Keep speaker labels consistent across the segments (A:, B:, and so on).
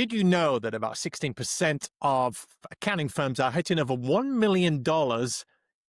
A: Did you know that about 16% of accounting firms are hitting over $1 million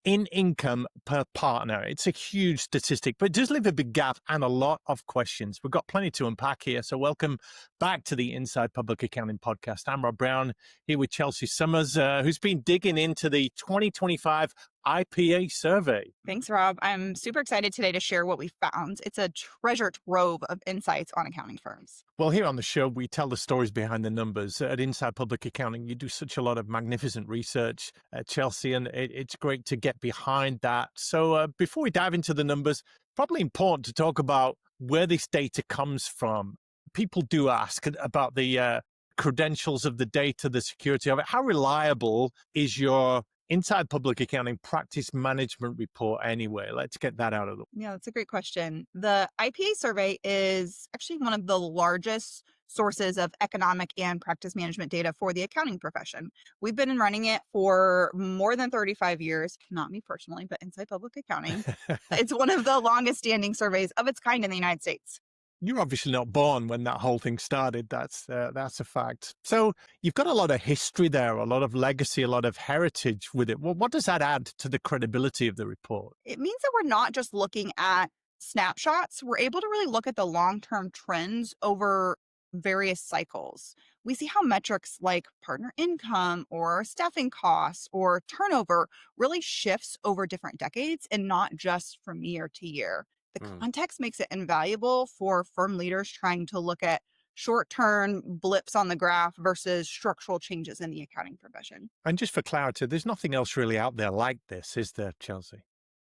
A: in income per partner? It's a huge statistic, but it does leave a big gap and a lot of questions. We've got plenty to unpack here. So welcome back to the Inside Public Accounting podcast. I'm Rob Brown here with Chelsea Summers, who's been digging into the 2025 IPA survey.
B: Thanks, Rob. I'm super excited today to share what we found. It's a treasure trove of insights on accounting firms.
A: Well, here on the show, we tell the stories behind the numbers. At Inside Public Accounting, you do such a lot of magnificent research, Chelsea, and it's great to get behind that. So before we dive into the numbers, probably important to talk about where this data comes from. People do ask about the credentials of the data, the security of it. How reliable is your Inside Public Accounting Practice Management Report anyway? Let's get that out of the way.
B: Yeah, that's a great question. The IPA survey is actually one of the largest sources of economic and practice management data for the accounting profession. We've been running it for more than 35 years, not me personally, but Inside Public Accounting. It's one of the longest standing surveys of its kind in the United States.
A: You're obviously not born when that whole thing started. That's a fact. So you've got a lot of history there, a lot of legacy, a lot of heritage with it. Well, what does that add to the credibility of the report?
B: It means that we're not just looking at snapshots. We're able to really look at the long-term trends over various cycles. We see how metrics like partner income or staffing costs or turnover really shifts over different decades and not just from year to year. The context makes it invaluable for firm leaders trying to look at short-term blips on the graph versus structural changes in the accounting profession.
A: And just for clarity, there's nothing else really out there like this, is there, Chelsea?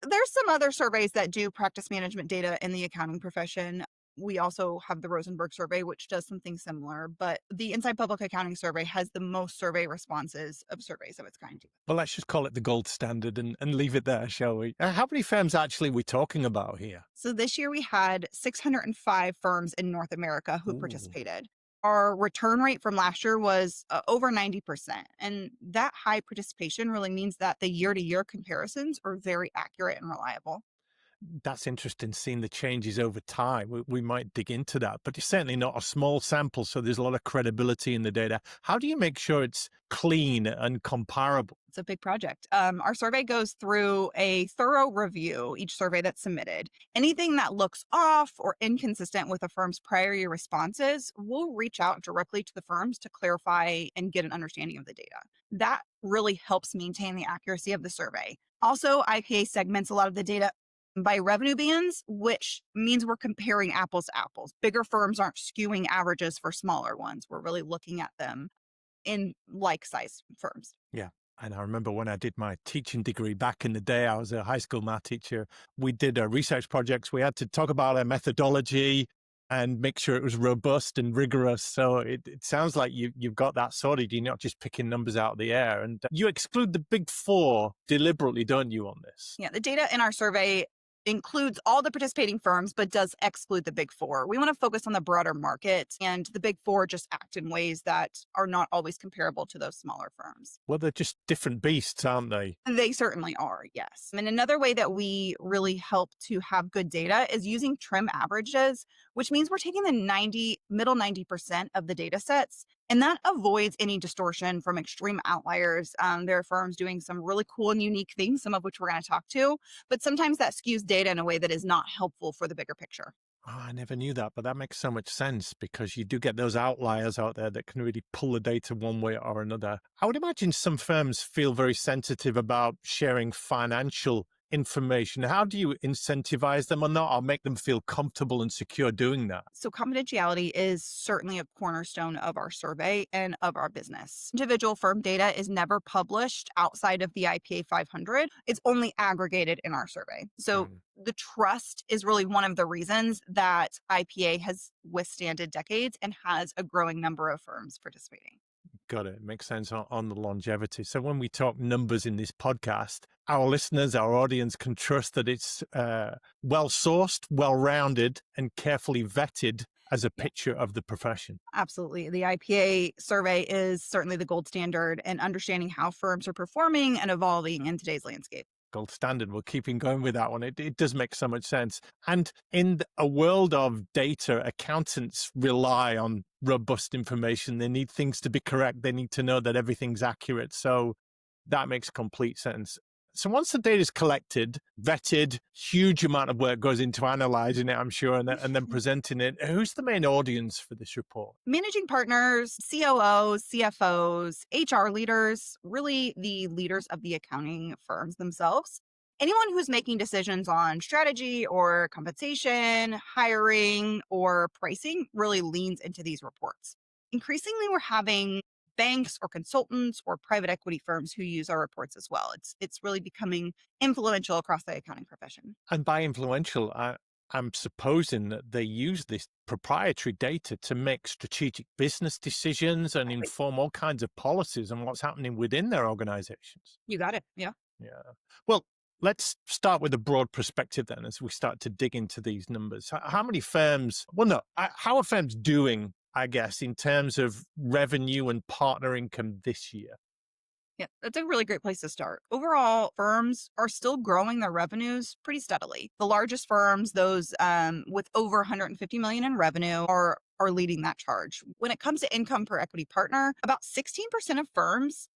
B: There's some other surveys that do practice management data in the accounting profession. We also have the Rosenberg survey, which does something similar, but the Inside Public Accounting survey has the most survey responses of surveys of its kind.
A: Well, let's just call it the gold standard and leave it there, shall we? How many firms actually are we talking about here?
B: So this year we had 605 firms in North America who participated. Our return rate from last year was over 90%. And that high participation really means that the year-to-year comparisons are very accurate and reliable.
A: That's interesting, seeing the changes over time. We might dig into that, but it's certainly not a small sample, so there's a lot of credibility in the data. How do you make sure it's clean and comparable?
B: It's a big project. Our survey goes through a thorough review, each survey that's submitted. Anything that looks off or inconsistent with a firm's prior year responses, we'll reach out directly to the firms to clarify and get an understanding of the data. That really helps maintain the accuracy of the survey. Also, IPA segments a lot of the data by revenue bands, which means we're comparing apples to apples. Bigger firms aren't skewing averages for smaller ones. We're really looking at them in like-sized firms.
A: Yeah. And I remember when I did my teaching degree back in the day, I was a high school math teacher. We did research projects. We had to talk about a methodology and make sure it was robust and rigorous. So it sounds like you've got that sorted. You're not just picking numbers out of the air. And you exclude the big four deliberately, don't you, on this?
B: Yeah, the data in our survey includes all the participating firms, but does exclude the big four. We want to focus on the broader market, and the big four just act in ways that are not always comparable to those smaller firms.
A: Well, they're just different beasts, aren't they?
B: They certainly are, yes. And another way that we really help to have good data is using trim averages, which means we're taking the middle 90% of the data sets, and that avoids any distortion from extreme outliers. There are firms doing some really cool and unique things, some of which we're going to talk to, but sometimes that skews data in a way that is not helpful for the bigger picture.
A: Oh, I never knew that, but that makes so much sense because you do get those outliers out there that can really pull the data one way or another. I would imagine some firms feel very sensitive about sharing financial information. How do you incentivize them or not, or make them feel comfortable and secure doing that?
B: So confidentiality is certainly a cornerstone of our survey and of our business. Individual firm data is never published outside of the IPA 500. It's only aggregated in our survey. So the trust is really one of the reasons that IPA has withstanded decades and has a growing number of firms participating.
A: Got it. Makes sense on the longevity. So when we talk numbers in this podcast, our listeners, our audience can trust that it's well-sourced, well-rounded, and carefully vetted as a picture of the profession.
B: Absolutely. The IPA survey is certainly the gold standard in understanding how firms are performing and evolving in today's landscape.
A: Gold standard. We're keeping going with that one. It does make so much sense. And in a world of data, accountants rely on robust information. They need things to be correct. They need to know that everything's accurate. So that makes complete sense. So once the data is collected, vetted, huge amount of work goes into analyzing it, I'm sure, and then presenting it. Who's the main audience for this report?
B: Managing partners, COOs, CFOs, HR leaders, really the leaders of the accounting firms themselves. Anyone who's making decisions on strategy or compensation, hiring, or pricing really leans into these reports. Increasingly, we're having banks or consultants or private equity firms who use our reports as well. It's really becoming influential across the accounting profession.
A: And by influential, I'm supposing that they use this proprietary data to make strategic business decisions and inform all kinds of policies and what's happening within their organizations.
B: You got it. Yeah.
A: Yeah. Well, let's start with a broad perspective then as we start to dig into these numbers. How many firms, well, no, how are firms doing, I guess, in terms of revenue and partner income this year?
B: Yeah, that's a really great place to start. Overall, firms are still growing their revenues pretty steadily. The largest firms, those with over 150 million in revenue, are leading that charge. When it comes to income per equity partner, about 16% of firms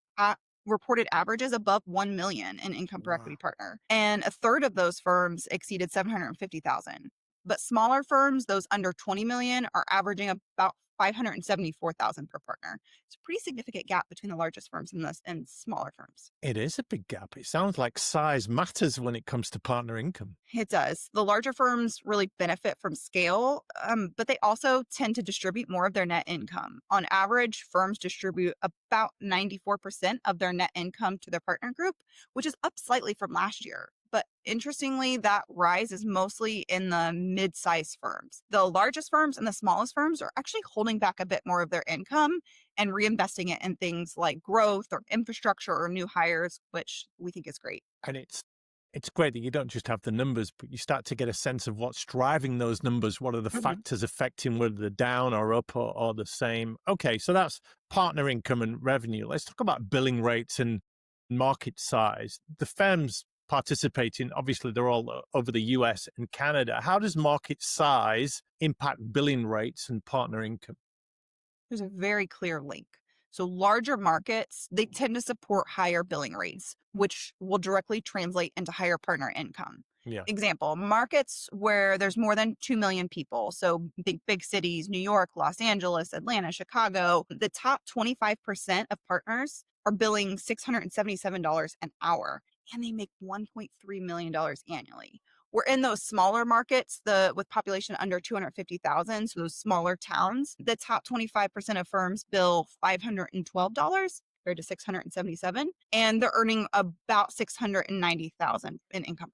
B: reported averages above 1 million in income per
A: Wow.
B: equity partner, and a third of those firms exceeded 750,000. But smaller firms, those under 20 million, are averaging about 574,000 per partner. It's a pretty significant gap between the largest firms and smaller firms.
A: It is a big gap. It sounds like size matters when it comes to partner income.
B: It does. The larger firms really benefit from scale, but they also tend to distribute more of their net income. On average, firms distribute about 94% of their net income to their partner group, which is up slightly from last year. But interestingly, that rise is mostly in the mid sized firms. The largest firms and the smallest firms are actually holding back a bit more of their income and reinvesting it in things like growth or infrastructure or new hires, which we think is great.
A: And it's great that you don't just have the numbers, but you start to get a sense of what's driving those numbers. What are the
B: Mhm.
A: factors affecting whether they're down or up or the same? Okay, so that's partner income and revenue. Let's talk about billing rates and market size. The firms participating, obviously, they're all over the US and Canada. How does market size impact billing rates and partner income?
B: There's a very clear link. So larger markets, they tend to support higher billing rates, which will directly translate into higher partner income.
A: Yeah.
B: Example, markets where there's more than 2 million people. So big cities, New York, Los Angeles, Atlanta, Chicago, the top 25% of partners are billing $677 an hour and they make $1.3 million annually. We're in those smaller markets, the with population under 250,000, so those smaller towns. The top 25% of firms bill $512 compared to 677, and they're earning about 690,000 in income.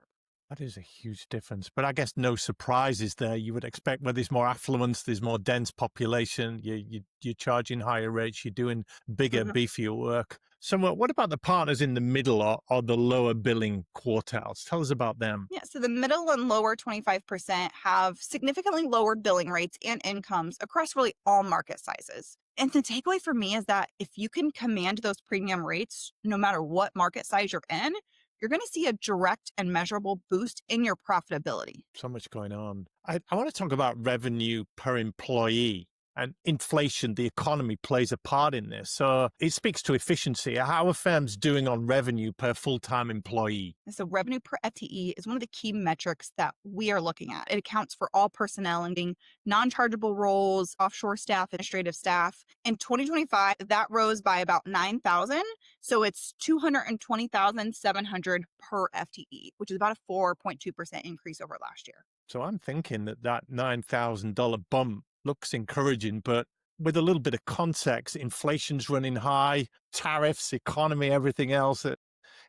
A: That is a huge difference. But I guess no surprises there. You would expect where there's more affluence, there's more dense population, you're charging higher rates, you're doing bigger,
B: Mhm.
A: beefier work. So what about the partners in the middle or the lower billing quartiles? Tell us about them.
B: Yeah, so the middle and lower 25% have significantly lower billing rates and incomes across really all market sizes. And the takeaway for me is that if you can command those premium rates, no matter what market size you're in, you're going to see a direct and measurable boost in your profitability.
A: So much going on. I want to talk about revenue per employee and inflation. The economy plays a part in this. So it speaks to efficiency. How are firms doing on revenue per full-time employee?
B: And so revenue per FTE is one of the key metrics that we are looking at. It accounts for all personnel, including non-chargeable roles, offshore staff, administrative staff. In 2025, that rose by about 9,000. So it's 220,700 per FTE, which is about a 4.2% increase over last year.
A: So I'm thinking that $9,000 bump looks encouraging, but with a little bit of context, inflation's running high, tariffs, economy, everything else.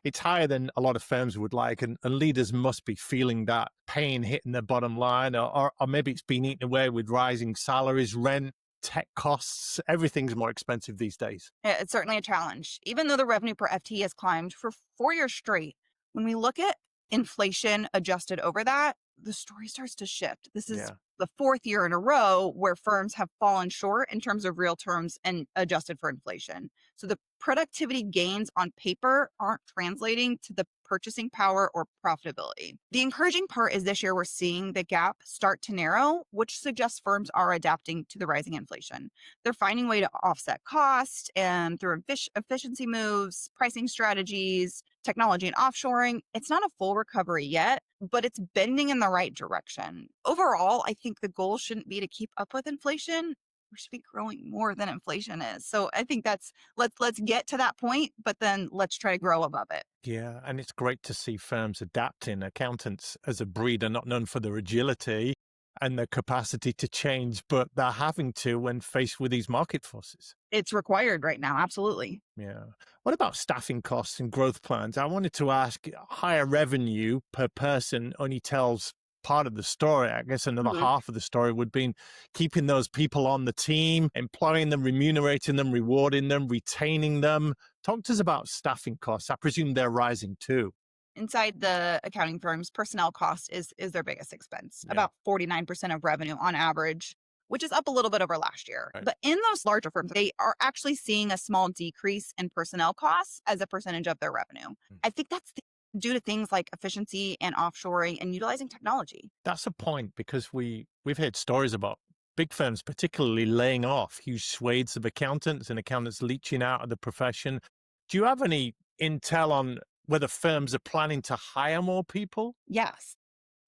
A: It's higher than a lot of firms would like, and leaders must be feeling that pain hitting their bottom line, or maybe it's been eaten away with rising salaries, rent, tech costs. Everything's more expensive these days.
B: Yeah, it's certainly a challenge. Even though the revenue per FTE has climbed for 4 years straight, when we look at inflation adjusted over that, the story starts to shift. This is
A: Yeah.
B: the fourth year in a row where firms have fallen short in terms of real terms and adjusted for inflation. So the productivity gains on paper aren't translating to the purchasing power or profitability. The encouraging part is this year we're seeing the gap start to narrow, which suggests firms are adapting to the rising inflation. They're finding a way to offset cost and through efficiency moves, pricing strategies, technology and offshoring. It's not a full recovery yet, but it's bending in the right direction. Overall, I think the goal shouldn't be to keep up with inflation. We should be growing more than inflation is. So I think that's let's get to that point, but then let's try to grow above it.
A: Yeah, and it's great to see firms adapting. Accountants as a breed are not known for their agility and their capacity to change, but they're having to when faced with these market forces.
B: It's required right now, absolutely.
A: Yeah. What about staffing costs and growth plans? I wanted to ask, higher revenue per person only tells part of the story. I guess another
B: Mhm.
A: half of the story would be keeping those people on the team, employing them, remunerating them, rewarding them, retaining them. Talk to us about staffing costs. I presume they're rising too.
B: Inside the accounting firms, personnel cost is their biggest expense,
A: Yeah.
B: about 49% of revenue on average, which is up a little bit over last year.
A: Right.
B: But in those larger firms, they are actually seeing a small decrease in personnel costs as a percentage of their revenue. I think that's due to things like efficiency and offshoring and utilizing technology.
A: That's a point because we've heard stories about big firms particularly laying off huge swathes of accountants and accountants leaching out of the profession. Do you have any intel on whether firms are planning to hire more people?
B: Yes.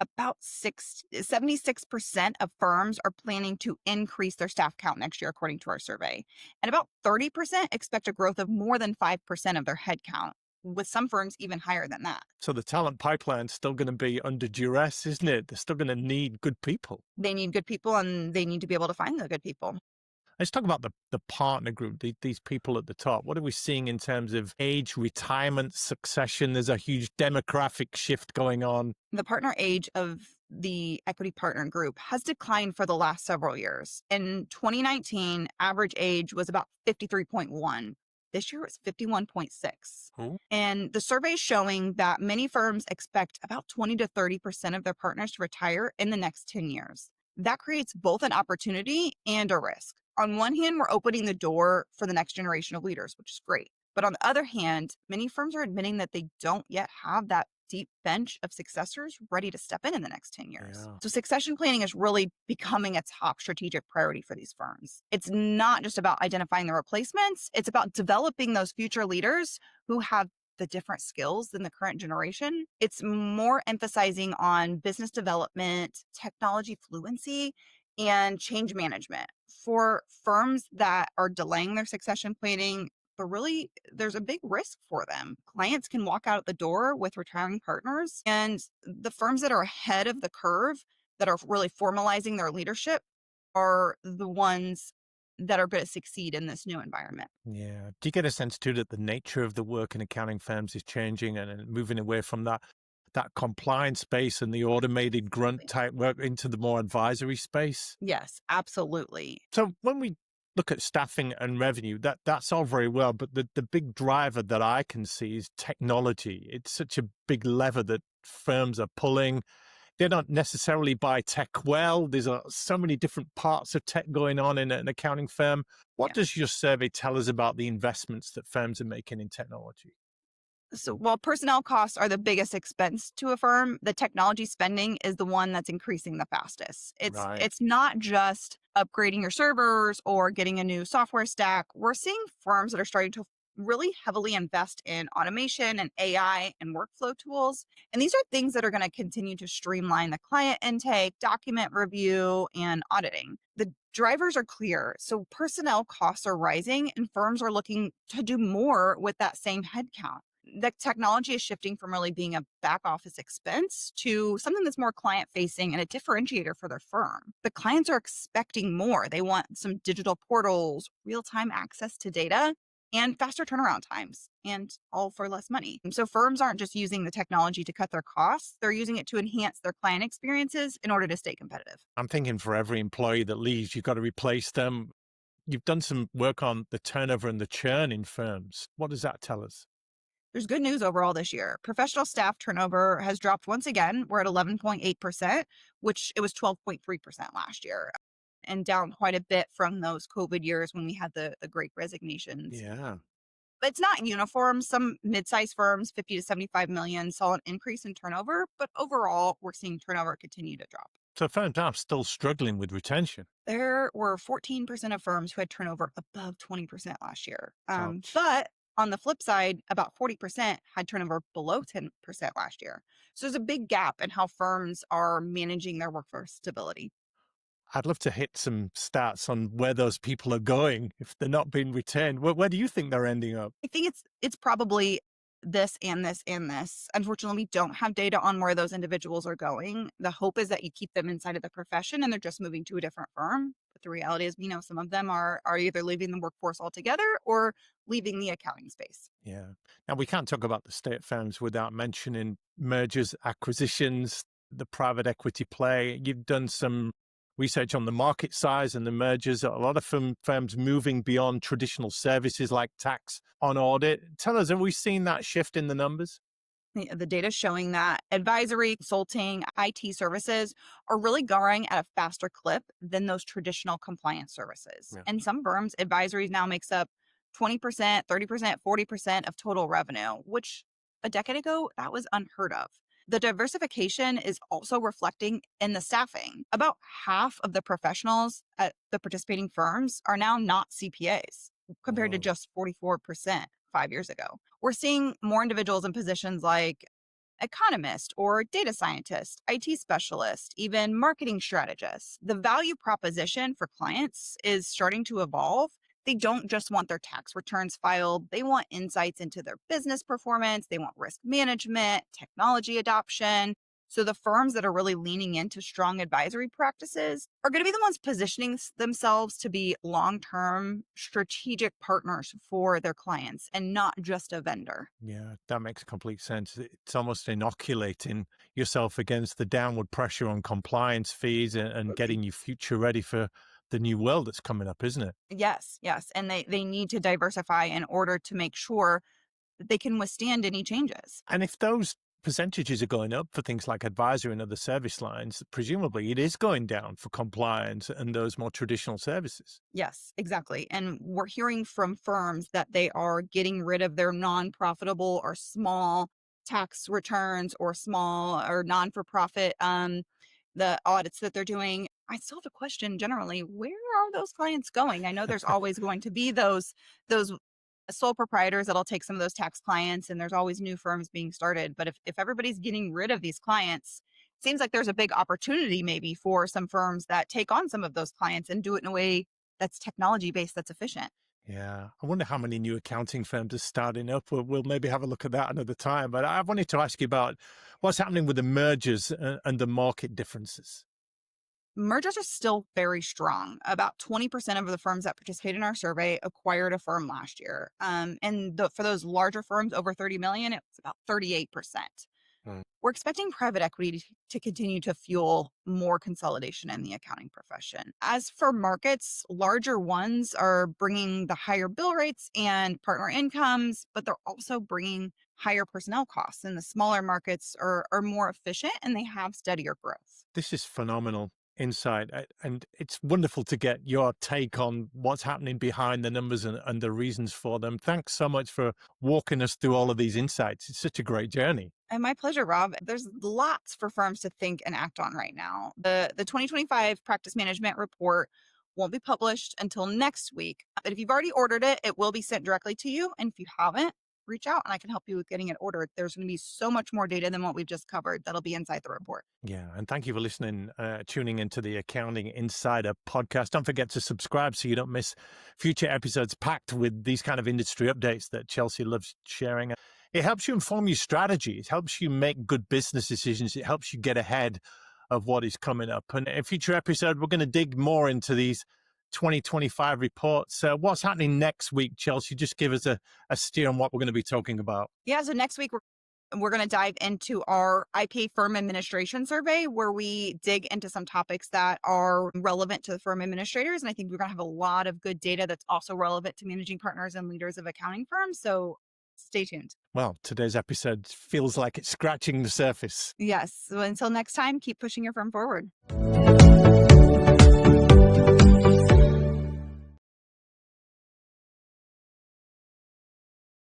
B: About 76% of firms are planning to increase their staff count next year, according to our survey. And about 30% expect a growth of more than 5% of their headcount, with some firms even higher than that.
A: So the talent pipeline's still going to be under duress, isn't it? They're still going to need good people.
B: They need good people and they need to be able to find the good people.
A: Let's talk about the partner group, these people at the top. What are we seeing in terms of age, retirement, succession? There's a huge demographic shift going on.
B: The partner age of the equity partner group has declined for the last several years. In 2019, average age was about 53.1. This year it's 51.6.
A: Oh.
B: And the survey is showing that many firms expect about 20 to 30% of their partners to retire in the next 10 years. That creates both an opportunity and a risk. On one hand, we're opening the door for the next generation of leaders, which is great. But on the other hand, many firms are admitting that they don't yet have that deep bench of successors ready to step in the next 10 years.
A: Yeah.
B: So succession planning is really becoming a top strategic priority for these firms. It's not just about identifying the replacements, it's about developing those future leaders who have the different skills than the current generation. It's more emphasizing on business development, technology fluency, and change management. For firms that are delaying their succession planning, but really there's a big risk for them. Clients can walk out the door with retiring partners, and the firms that are ahead of the curve that are really formalizing their leadership are the ones that are going to succeed in this new environment.
A: Yeah. Do you get a sense too that the nature of the work in accounting firms is changing and moving away from that compliance space and the automated grunt type work into the more advisory space?
B: Yes, absolutely.
A: So when we look at staffing and revenue, that's all very well, but the big driver that I can see is technology. It's such a big lever that firms are pulling. They don't necessarily buy tech well. There's so many different parts of tech going on in an accounting firm. What
B: Yeah.
A: does your survey tell us about the investments that firms are making in technology?
B: So while personnel costs are the biggest expense to a firm, the technology spending is the one that's increasing the fastest. It's
A: Right.
B: it's not just upgrading your servers or getting a new software stack. We're seeing firms that are starting to really heavily invest in automation and AI and workflow tools. And these are things that are going to continue to streamline the client intake, document review, and auditing. The drivers are clear. So personnel costs are rising and firms are looking to do more with that same headcount. The technology is shifting from really being a back office expense to something that's more client facing and a differentiator for their firm. The clients are expecting more. They want some digital portals, real time access to data, and faster turnaround times, and all for less money. And so firms aren't just using the technology to cut their costs, they're using it to enhance their client experiences in order to stay competitive.
A: I'm thinking for every employee that leaves, you've got to replace them. You've done some work on the turnover and the churn in firms. What does that tell us?
B: There's good news overall this year. Professional staff turnover has dropped once again. We're at 11.8%, which it was 12.3% last year, and down quite a bit from those COVID years when we had the great resignations.
A: Yeah.
B: But it's not uniform. Some mid-sized firms, 50 to 75 million, saw an increase in turnover, but overall, we're seeing turnover continue to drop.
A: So firms are still struggling with retention.
B: There were 14% of firms who had turnover above 20% last year.
A: Ouch.
B: But on the flip side, about 40% had turnover below 10% last year. So there's a big gap in how firms are managing their workforce stability.
A: I'd love to hit some stats on where those people are going if they're not being retained. Where do you think they're ending up?
B: I think it's probably this and this and this. Unfortunately, we don't have data on where those individuals are going. The hope is that you keep them inside of the profession and they're just moving to a different firm. But the reality is, some of them are either leaving the workforce altogether or leaving the accounting space.
A: Yeah. Now, we can't talk about the state firms without mentioning mergers, acquisitions, the private equity play. You've done some research on the market size and the mergers. A lot of firms moving beyond traditional services like tax on audit. Tell us, have we seen that shift in the numbers?
B: The data showing that advisory, consulting, IT services are really growing at a faster clip than those traditional compliance services.
A: Yeah.
B: And some firms, advisory now makes up 20%, 30%, 40% of total revenue, which a decade ago, that was unheard of. The diversification is also reflecting in the staffing. About half of the professionals at the participating firms are now not CPAs, compared to
A: Whoa.
B: just 44% 5 years ago. We're seeing more individuals in positions like economist or data scientist, IT specialist, even marketing strategist. The value proposition for clients is starting to evolve. They don't just want their tax returns filed, they want insights into their business performance, they want risk management, technology adoption. So the firms that are really leaning into strong advisory practices are going to be the ones positioning themselves to be long-term strategic partners for their clients and not just a vendor.
A: Yeah, that makes complete sense. It's almost inoculating yourself against the downward pressure on compliance fees and getting you future ready for the new world that's coming up, isn't it?
B: Yes, yes. And they need to diversify in order to make sure that they can withstand any changes.
A: And if those percentages are going up for things like advisory and other service lines, presumably it is going down for compliance and those more traditional services.
B: Yes, exactly. And we're hearing from firms that they are getting rid of their non-profitable or small tax returns or small or non-for-profit the audits that they're doing. I still have a question generally, where are those clients going? I know there's always going to be those sole proprietors that'll take some of those tax clients, and there's always new firms being started. But if everybody's getting rid of these clients, it seems like there's a big opportunity maybe for some firms that take on some of those clients and do it in a way that's technology based, that's efficient.
A: Yeah, I wonder how many new accounting firms are starting up. We'll maybe have a look at that another time. But I wanted to ask you about what's happening with the mergers and the market differences.
B: Mergers are still very strong. About 20% of the firms that participate in our survey acquired a firm last year. For those larger firms over 30 million, it was about 38%.
A: Hmm.
B: We're expecting private equity to continue to fuel more consolidation in the accounting profession. As for markets, larger ones are bringing the higher bill rates and partner incomes, but they're also bringing higher personnel costs. And the smaller markets are more efficient and they have steadier growth.
A: This is phenomenal insight. And it's wonderful to get your take on what's happening behind the numbers and the reasons for them. Thanks so much for walking us through all of these insights. It's such a great journey.
B: And my pleasure, Rob. There's lots for firms to think and act on right now. The 2025 practice management report won't be published until next week. But if you've already ordered it, it will be sent directly to you. And if you haven't, reach out and I can help you with getting it ordered. There's going to be so much more data than what we've just covered that'll be inside the report.
A: Yeah. And thank you for listening, tuning into the Accounting Insider podcast. Don't forget to subscribe so you don't miss future episodes packed with these kind of industry updates that Chelsea loves sharing. It helps you inform your strategy. It helps you make good business decisions. It helps you get ahead of what is coming up. And in a future episode, we're going to dig more into these 2025 reports. What's happening next week, Chelsea? Just give us a steer on what we're going to be talking about.
B: Yeah, so next week we're going to dive into our IPA Firm Administration Survey, where we dig into some topics that are relevant to the firm administrators. And I think we're going to have a lot of good data that's also relevant to managing partners and leaders of accounting firms. So stay tuned.
A: Well, today's episode feels like it's scratching the surface.
B: Yes. So until next time, keep pushing your firm forward.